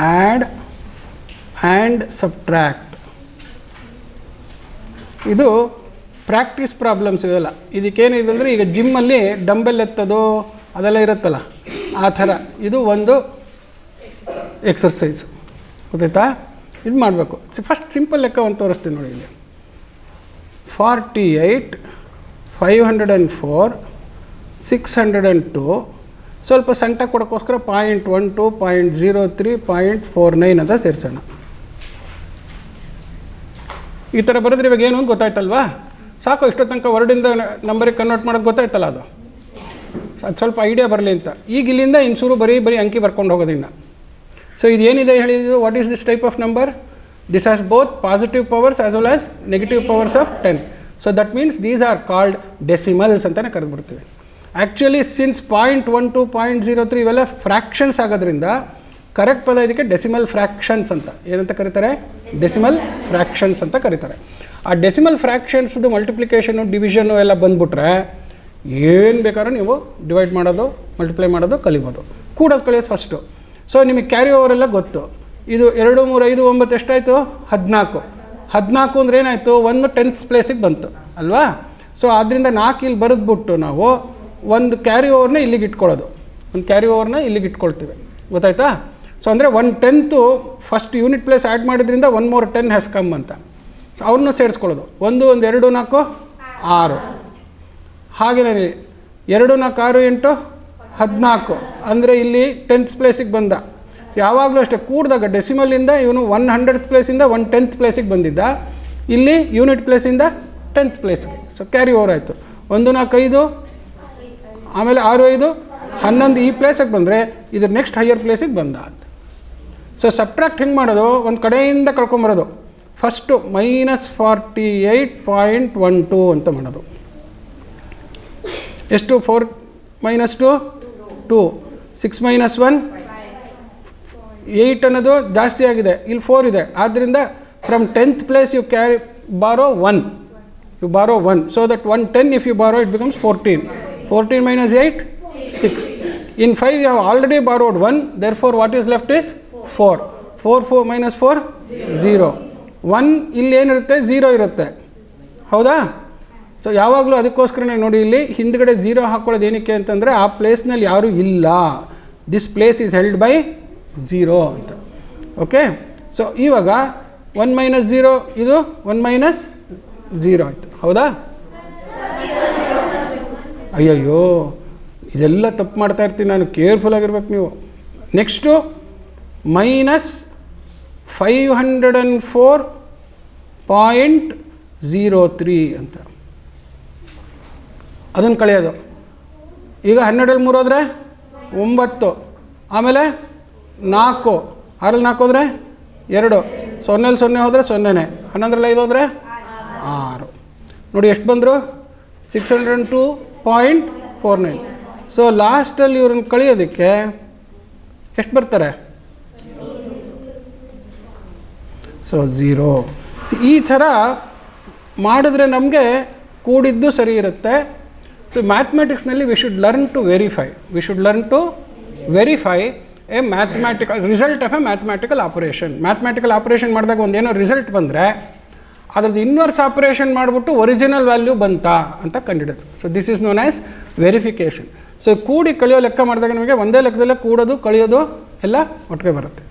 Add and subtract. ಇದು practice problems ಇವೆಲ್ಲ. ಇದಕ್ಕೇನಿದೆ ಅಂದರೆ ಈಗ ಜಿಮ್ಮಲ್ಲಿ ಡಂಬೆಲ್ ಎತ್ತೋದು ಅದೆಲ್ಲ ಇರುತ್ತಲ್ಲ ಆ ಥರ ಇದು ಒಂದು ಎಕ್ಸರ್ಸೈಸು, ಗೊತ್ತಾಯ್ತಾ? ಇದು ಮಾಡಬೇಕು. ಫಸ್ಟ್ ಸಿಂಪಲ್ ಲೆಕ್ಕ ಒಂದು ತೋರಿಸ್ತೀನಿ ನೋಡಿ. ಇಲ್ಲಿ 48, 504, 602 ಸ್ವಲ್ಪ ಸಣ್ಣ ಕೊಡೋಕ್ಕೋಸ್ಕರ 0.12, 0.03, 0.49 ಅಂತ ಸೇರಿಸೋಣ. ಈ ಥರ ಬರೆದ್ರೆ ಇವಾಗ ಏನು ಅಂತ ಗೊತ್ತಾಯ್ತಲ್ವಾ? ಸಾಕು, ಇಷ್ಟೋ ತನಕ ವರ್ಡಿಂದ ನಂಬರಿಗೆ ಕನ್ವರ್ಟ್ ಮಾಡೋದು ಗೊತ್ತಾಯ್ತಲ್ಲ, ಅದು ಸ್ವಲ್ಪ ಐಡಿಯಾ ಬರಲಿ ಅಂತ. ಈಗ ಇಲ್ಲಿಂದ ಇನ್ಸೂರು ಬರೀ ಅಂಕಿ ಬರ್ಕೊಂಡು ಹೋಗೋದಿನ್ನ. ಸೊ ಇದೇನಿದೆ ಹೇಳಿದ್ದು, what is this type of number? This has both positive powers as well as negative powers of 10. So that means these are called decimals ಅಂತಲೇ ಕರೆದ್ಬಿಡ್ತೀವಿ. ಆ್ಯಕ್ಚುಲಿ ಸಿನ್ಸ್ 0.12, 0.03 ಇವೆಲ್ಲ ಫ್ರ್ಯಾಕ್ಷನ್ಸ್ ಆಗೋದ್ರಿಂದ ಕರೆಕ್ಟ್ ಪದ ಇದಕ್ಕೆ ಡೆಸಿಮಲ್ ಫ್ರ್ಯಾಕ್ಷನ್ಸ್ ಅಂತ. ಏನಂತ ಕರೀತಾರೆ? Decimal fractions ಅಂತ ಕರೀತಾರೆ. ಆ ಡೆಸಿಮಲ್ ಫ್ರ್ಯಾಕ್ಷನ್ಸ್ದು ಮಲ್ಟಿಪ್ಲಿಕೇಷನು ಡಿವಿಷನ್ನು ಎಲ್ಲ ಬಂದುಬಿಟ್ರೆ ಏನು ಬೇಕಾದ್ರೂ ನೀವು ಡಿವೈಡ್ ಮಾಡೋದು, ಮಲ್ಟಿಪ್ಲೈ ಮಾಡೋದು ಕಲಿಬೋದು. ಕೂಡೋದು ಕಲಿಯೋದು ಫಸ್ಟು. ಸೊ ನಿಮಗೆ ಕ್ಯಾರಿ ಓವರೆಲ್ಲ ಗೊತ್ತು. ಇದು 2, 3, 5, 9 ಎಷ್ಟಾಯಿತು? 14. 14 ಅಂದರೆ ಏನಾಯಿತು? 1 10th ಪ್ಲೇಸಿಗೆ ಬಂತು ಅಲ್ವಾ? ಸೊ ಆದ್ದರಿಂದ 4 ಇಲ್ಲಿ ಬರೆದ್ಬಿಟ್ಟು ನಾವು ಒಂದು ಕ್ಯಾರಿ ಓವರ್ನ ಇಲ್ಲಿಗೆ ಇಟ್ಕೊಳ್ಳೋದು, ಒಂದು ಕ್ಯಾರಿ ಓವರ್ನ ಇಲ್ಲಿಗೆ ಇಟ್ಕೊಳ್ತೀವಿ, ಗೊತ್ತಾಯ್ತಾ? ಸೊ ಅಂದರೆ 1/10 ಫಸ್ಟ್ ಯೂನಿಟ್ ಪ್ಲೇಸ್ ಆ್ಯಡ್ ಮಾಡಿದ್ರಿಂದ 1 more 10 ಹ್ಯಾಸ್ ಕಮ್ ಅಂತ. ಸೊ ಅವ್ರನ್ನೂ ಸೇರಿಸ್ಕೊಳ್ಳೋದು. 1, 1, 2, 4, 6. ಹಾಗೆಯೇ 2, 4, 6, 8, 14 ಅಂದರೆ ಇಲ್ಲಿ 10th ಪ್ಲೇಸಿಗೆ ಬಂದ. ಯಾವಾಗಲೂ ಅಷ್ಟೇ ಕೂಡಿದಾಗ ಡೆಸಿಮಲಿಂದ ಇವನು 100th ಪ್ಲೇಸಿಂದ 1/10th ಪ್ಲೇಸಿಗೆ ಬಂದಿದ್ದ, ಇಲ್ಲಿ ಯೂನಿಟ್ ಪ್ಲೇಸಿಂದ 10th ಪ್ಲೇಸ್ಗೆ. ಸೊ ಕ್ಯಾರಿ ಓವರ್ ಆಯಿತು. 1, 4, 5, ಆಮೇಲೆ 6, 5, 11 ಈ ಪ್ಲೇಸಿಗೆ ಬಂದರೆ ಇದ್ರ ನೆಕ್ಸ್ಟ್ ಹೈಯರ್ ಪ್ಲೇಸಿಗೆ ಬಂದ ಅಂತ. ಸೊ ಸಬ್ಟ್ರಾಕ್ಟ್ ಹೆಂಗೆ ಮಾಡೋದು? ಒಂದು ಕಡೆಯಿಂದ ಕಳ್ಕೊಂಬರೋದು. ಫಸ್ಟು -48.12 ಅಂತ ಮಾಡೋದು. ಎಷ್ಟು? 4 - 2, 2, 6 - 1, 8 ಅನ್ನೋದು ಜಾಸ್ತಿ ಆಗಿದೆ, ಇಲ್ಲಿ 4 ಇದೆ. ಆದ್ದರಿಂದ ಫ್ರಮ್ 10th ಪ್ಲೇಸ್ ಯು ಬಾರೋ 1. You borrow 1. So that 110 if you borrow it becomes 14. 14 - 8, 6. In 5 you have already borrowed 1. Therefore what is left is 4. 4 - 4, 0. 1 ಇಲ್ಲಿ ಏನಿರುತ್ತೆ? 0 ಇರುತ್ತೆ, ಹೌದಾ? ಸೊ ಯಾವಾಗಲೂ ಅದಕ್ಕೋಸ್ಕರನೇ ನೋಡಿ ಇಲ್ಲಿ ಹಿಂದ್ಗಡೆ 0 ಹಾಕ್ಕೊಳ್ಳೋದು ಏನಕ್ಕೆ ಅಂತಂದರೆ ಆ ಪ್ಲೇಸ್ನಲ್ಲಿ ಯಾರೂ ಇಲ್ಲ. This place is held by 0 ಅಂತ. ಓಕೆ. ಸೊ ಇವಾಗ 1 - 0 ಇದು 1 - 0 ಆಯಿತು, ಹೌದಾ? ಅಯ್ಯಯ್ಯೋ, ಇದೆಲ್ಲ ತಪ್ಪು ಮಾಡ್ತಾ ಇರ್ತೀನಿ ನಾನು, ಕೇರ್ಫುಲ್ ಆಗಿರ್ಬೇಕು ನೀವು. ನೆಕ್ಸ್ಟು -504.03 ಅಂತ ಅದನ್ನು ಕಳೆಯೋದು. ಈಗ 12 3 ಹೋದರೆ 9, ಆಮೇಲೆ 4, 6 4 ಹೋದರೆ 2, 0 0 ಹೋದರೆ 0, 11 5 ಹೋದರೆ 6. ನೋಡಿ ಎಷ್ಟು ಬಂದರು? 602.49. ಸೊ ಲಾಸ್ಟಲ್ಲಿ ಇವ್ರನ್ನ ಕಳಿಯೋದಕ್ಕೆ ಎಷ್ಟು ಬರ್ತಾರೆ? ಸೊ 0. ಈ ಥರ ಮಾಡಿದ್ರೆ ನಮಗೆ ಕೂಡಿದ್ದು ಸರಿ ಇರುತ್ತೆ. ಸೊ ಮ್ಯಾಥಮೆಟಿಕ್ಸ್ನಲ್ಲಿ we should learn to verify a mathematical result of a mathematical operation. Mathematical operation ಮಾಡಿದಾಗ ಒಂದೇನೋ ರಿಸಲ್ಟ್ ಬಂದರೆ ಅದ್ರದ್ದು ಇನ್ವರ್ಸ್ ಆಪರೇಷನ್ ಮಾಡಿಬಿಟ್ಟು ಒರಿಜಿನಲ್ ವ್ಯಾಲ್ಯೂ ಬಂತಾ ಅಂತ ಕಂಡುಹಿಡಿಯೋದು. So this is known as verification. So ಕೂಡಿ ಕಳೆಯೋ ಲೆಕ್ಕ ಮಾಡಿದಾಗ ನಮಗೆ ಒಂದೇ ಲೆಕ್ಕದಲ್ಲೇ ಕೂಡೋದು ಕಳೆಯೋದು ಎಲ್ಲ ಒಟ್ಟಿಗೆ ಬರುತ್ತೆ.